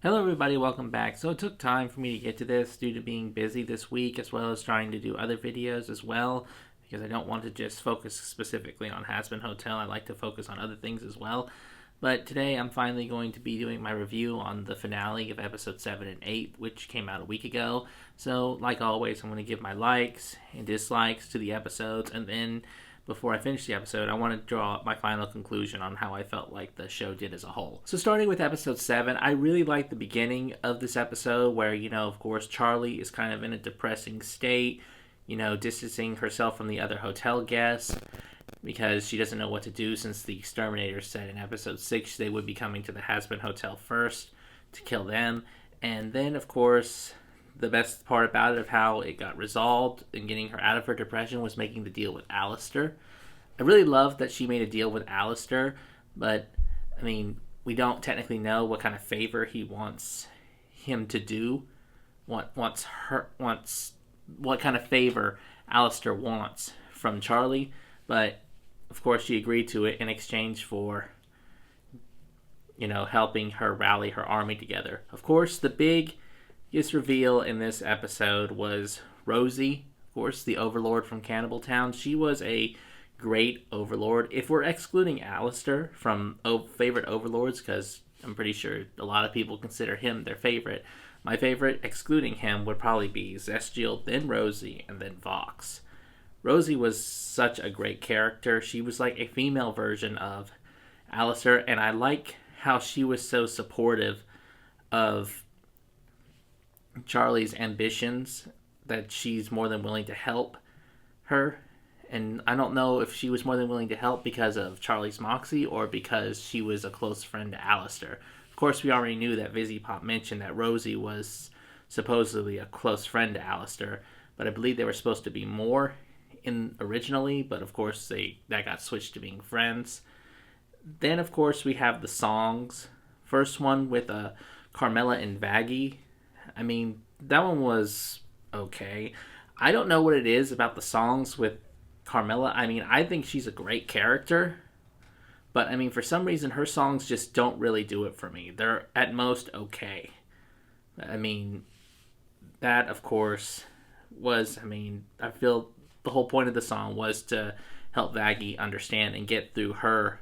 Hello, everybody. Welcome back. So it took time for me to get to this due to being busy this week, as well as trying to do other videos as well, because I don't want to just focus specifically on Hazbin Hotel. I like to focus on other things as well. But today I'm finally going to be doing my review on the finale of episode 7 and 8, which came out a week ago. So, like always, I'm going to give my likes and dislikes to the episodes, and then before I finish the episode, I want to draw up my final conclusion on how I felt like the show did as a whole. So starting with episode 7, I really like the beginning of this episode where, of course, Charlie is kind of in a depressing state, distancing herself from the other hotel guests because she doesn't know what to do since the exterminators said in episode 6 they would be coming to the Hazbin Hotel first to kill them. And then, of course, the best part about it of how it got resolved and getting her out of her depression was making the deal with Alistair. I really love that she made a deal with Alistair, but we don't technically know what kind of favor he wants him to do. What kind of favor Alistair wants from Charlie, but of course she agreed to it in exchange for helping her rally her army together. Of course, the biggest reveal in this episode was Rosie, of course, the Overlord from Cannibal Town. She was a great Overlord. If we're excluding Alistair from favorite Overlords, because I'm pretty sure a lot of people consider him their favorite, my favorite, excluding him, would probably be Zestial, then Rosie, and then Vox. Rosie was such a great character. She was like a female version of Alistair, and I like how she was so supportive of Charlie's ambitions, that she's more than willing to help her. And I don't know if she was more than willing to help because of Charlie's moxie or because she was a close friend to Alistair. Of course, we already knew that Vizzy Pop mentioned that Rosie was supposedly a close friend to Alistair, but I believe they were supposed to be more in originally, but of course that got switched to being friends. Then, of course, we have the songs. First one with Carmela and Vaggie. That one was okay. I don't know what it is about the songs with Carmela. I think she's a great character, but for some reason her songs just don't really do it for me. They're at most okay. That of course was, I feel the whole point of the song was to help Vaggie understand and get through her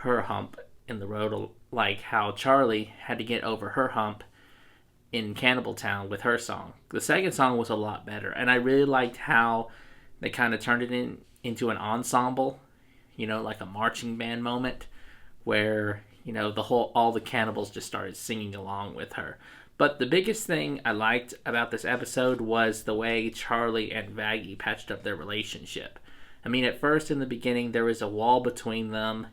hump in the road, like how Charlie had to get over her hump in Cannibal Town with her song. The second song was a lot better, and I really liked how they kind of turned it into an ensemble, like a marching band moment, where all the cannibals just started singing along with her. But the biggest thing I liked about this episode was the way Charlie and Vaggie patched up their relationship. At first in the beginning there was a wall between them,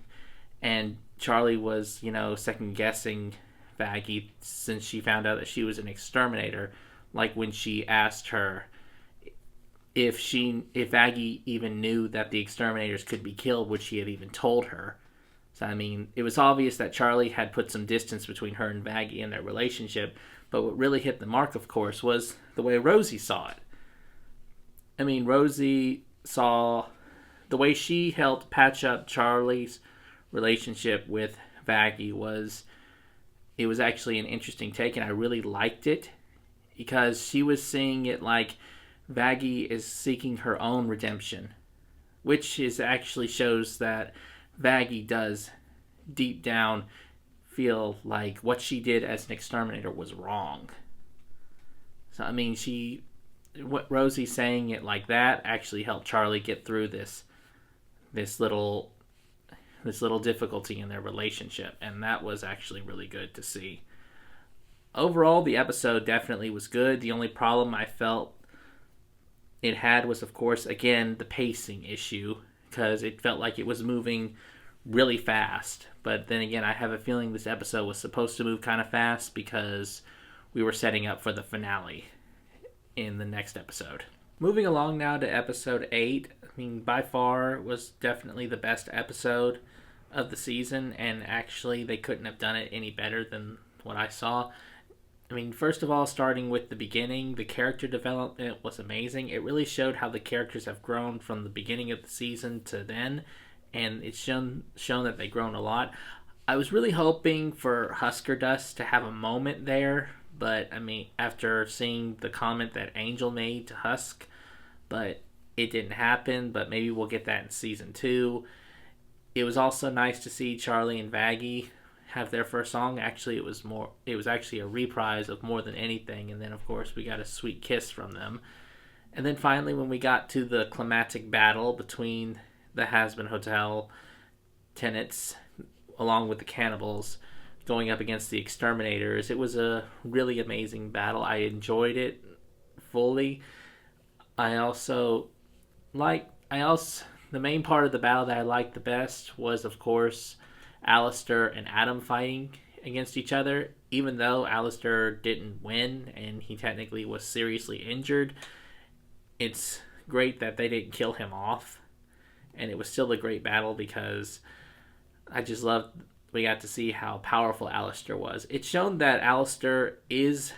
and Charlie was, second guessing Vaggie since she found out that she was an exterminator, like when she asked her if Vaggie even knew that the exterminators could be killed, would she have even told her? So it was obvious that Charlie had put some distance between her and Vaggie in their relationship, but what really hit the mark, of course, was the way Rosie saw it. Rosie saw the way she helped patch up Charlie's relationship with Vaggie was actually an interesting take, and I really liked it because she was seeing it like Vaggie is seeking her own redemption, which actually shows that Vaggie does deep down feel like what she did as an exterminator was wrong. So what Rosie saying it like that actually helped Charlie get through this little difficulty in their relationship, and that was actually really good to see. Overall, the episode definitely was good. The only problem I felt it had was, of course, again, the pacing issue, because it felt like it was moving really fast. But then again, I have a feeling this episode was supposed to move kind of fast because we were setting up for the finale in the next episode. Moving along now to episode 8. By far was definitely the best episode of the season, and actually they couldn't have done it any better than what I saw. First of all, starting with the beginning, the character development was amazing. It really showed how the characters have grown from the beginning of the season to then, and it's shown that they've grown a lot. I was really hoping for Husker Dust to have a moment there, but I mean, after seeing the comment that Angel made to Husk, but it didn't happen. But maybe we'll get that in season 2. It was also nice to see Charlie and Vaggie have their first song. Actually, it was actually a reprise of More Than Anything, and then of course we got a sweet kiss from them. And then finally, when we got to the climactic battle between the Hazbin Hotel tenants along with the cannibals going up against the exterminators, it was a really amazing battle. I enjoyed it fully. I also the main part of the battle that I liked the best was, of course, Alistair and Adam fighting against each other. Even though Alistair didn't win and he technically was seriously injured, it's great that they didn't kill him off. And it was still a great battle because I just loved we got to see how powerful Alistair was. It's shown that Alistair is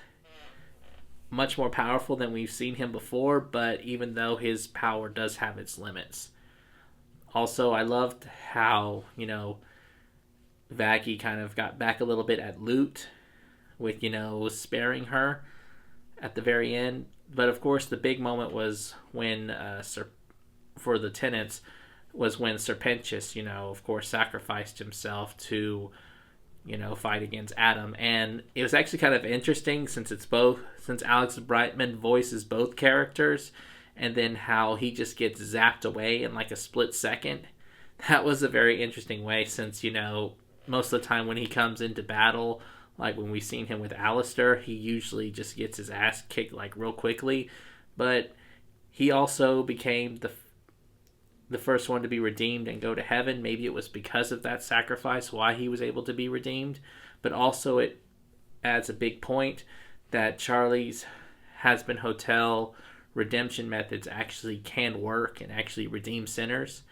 much more powerful than we've seen him before, but even though his power does have its limits. Also, I loved how, Vaggie kind of got back a little bit at Loot with, sparing her at the very end. But of course, the big moment was when, for the tenants, was when Serpentius, of course, sacrificed himself to, fight against Adam. And it was actually kind of interesting since Alex Brightman voices both characters, and then how he just gets zapped away in like a split second. That was a very interesting way since, most of the time when he comes into battle, like when we've seen him with Alistair, he usually just gets his ass kicked like real quickly. But he also became the first one to be redeemed and go to heaven. Maybe it was because of that sacrifice why he was able to be redeemed. But also it adds a big point that Charlie's Hazbin Hotel redemption methods actually can work and actually redeem sinners.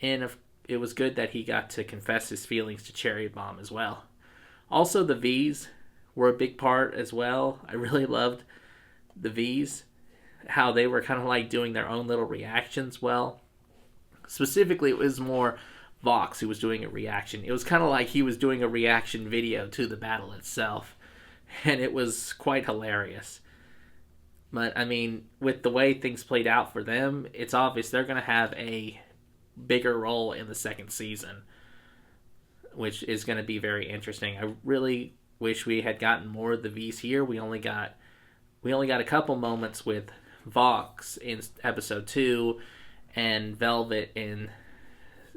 And it was good that he got to confess his feelings to Cherry Bomb as well. Also, the V's were a big part as well. I really loved the V's, how they were kind of like doing their own little reactions. Well, specifically, it was more Vox who was doing a reaction. It was kind of like he was doing a reaction video to the battle itself, and it was quite hilarious. But, I mean, with the way things played out for them, it's obvious they're going to have a bigger role in the second season, which is going to be very interesting. I really wish we had gotten more of the V's here. We only got a couple moments with Vox in episode 2 and Velvet in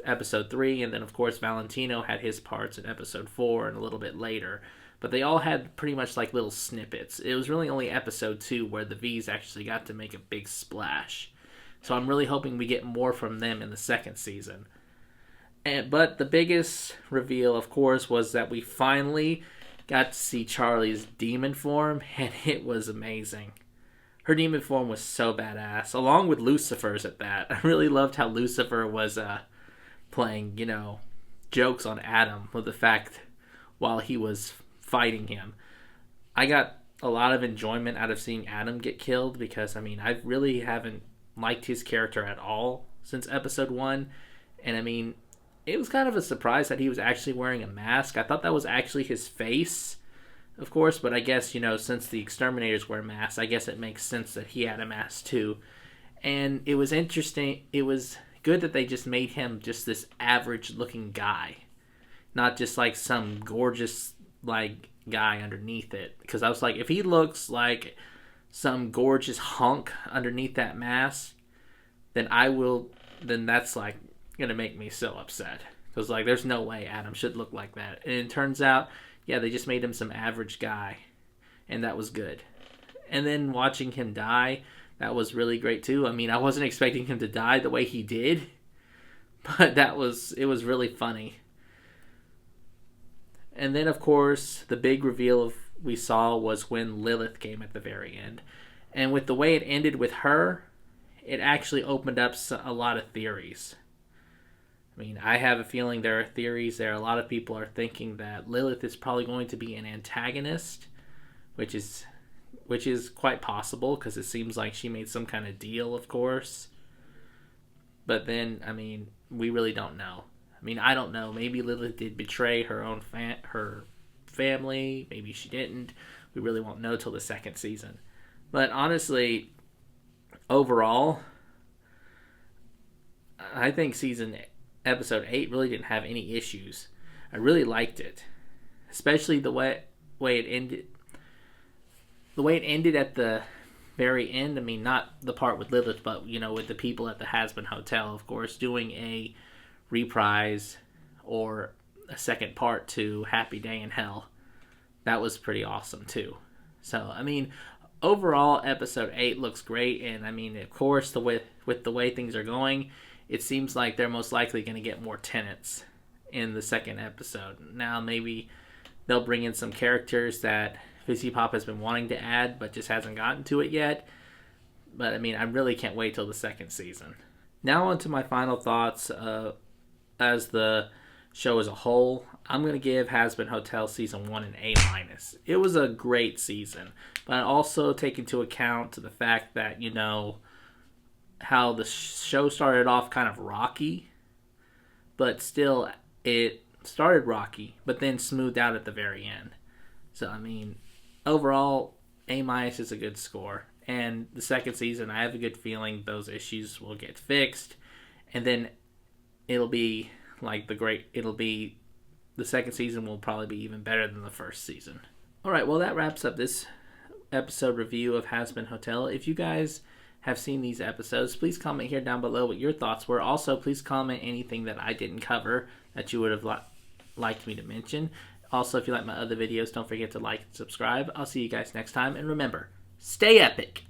episode 3, and then of course Valentino had his parts in episode 4 and a little bit later. But they all had pretty much like little snippets. It was really only episode 2 where the V's actually got to make a big splash. So I'm really hoping we get more from them in the second season. But the biggest reveal, of course, was that we finally got to see Charlie's demon form, and it was amazing. Her demon form was so badass, along with Lucifer's at that. I really loved how Lucifer was playing, jokes on Adam with the fact while he was fighting him. I got a lot of enjoyment out of seeing Adam get killed because, I really haven't liked his character at all since episode 1. And, it was kind of a surprise that he was actually wearing a mask. I thought that was actually his face, of course, but I guess, since the exterminators wear masks, I guess it makes sense that he had a mask too. And it was interesting. It was good that they just made him just this average-looking guy, not just like some gorgeous like guy underneath it. Because I was like, if he looks like some gorgeous hunk underneath that mask, then that's like gonna make me so upset. Because like, there's no way Adam should look like that. And it turns out, yeah, they just made him some average guy, and that was good. And then watching him die, that was really great too. I wasn't expecting him to die the way he did, but it was really funny. And then, of course, the big reveal we saw was when Lilith came at the very end. And with the way it ended with her, it actually opened up a lot of theories. I have a feeling there are theories there. A lot of people are thinking that Lilith is probably going to be an antagonist, which is quite possible because it seems like she made some kind of deal, of course. But then, we really don't know. mean, I don't know. Maybe Lilith did betray her own her family. Maybe she didn't. We really won't know till the second season. But honestly, overall, I think episode 8 really didn't have any issues. I really liked it, especially the way it ended. The way it ended at the very end. I mean, not the part with Lilith, but with the people at the Hazbin Hotel, of course, doing a reprise or a second part to Happy Day in Hell. That was pretty awesome too. So, I mean, overall, episode 8 looks great, and I mean, of course, with the way things are going, it seems like they're most likely going to get more tenants in the second episode. Now, maybe they'll bring in some characters that Fizzy Pop has been wanting to add, but just hasn't gotten to it yet. But, I mean, I really can't wait till the second season. Now on to my final thoughts as the show as a whole. I'm going to give Hazbin Hotel Season 1 an A-. It was a great season, but also take into account the fact that, how the show started off kind of rocky, but still it started rocky, but then smoothed out at the very end. So, I mean, overall, A- is a good score. And the second season, I have a good feeling those issues will get fixed. And then it'll be the second season will probably be even better than the first season. Alright, well, that wraps up this episode review of Hazbin Hotel. If you guys have seen these episodes, please comment here down below what your thoughts were. Also, please comment anything that I didn't cover that you would have liked me to mention. Also, if you like my other videos, don't forget to like and subscribe. I'll see you guys next time. And remember, stay epic!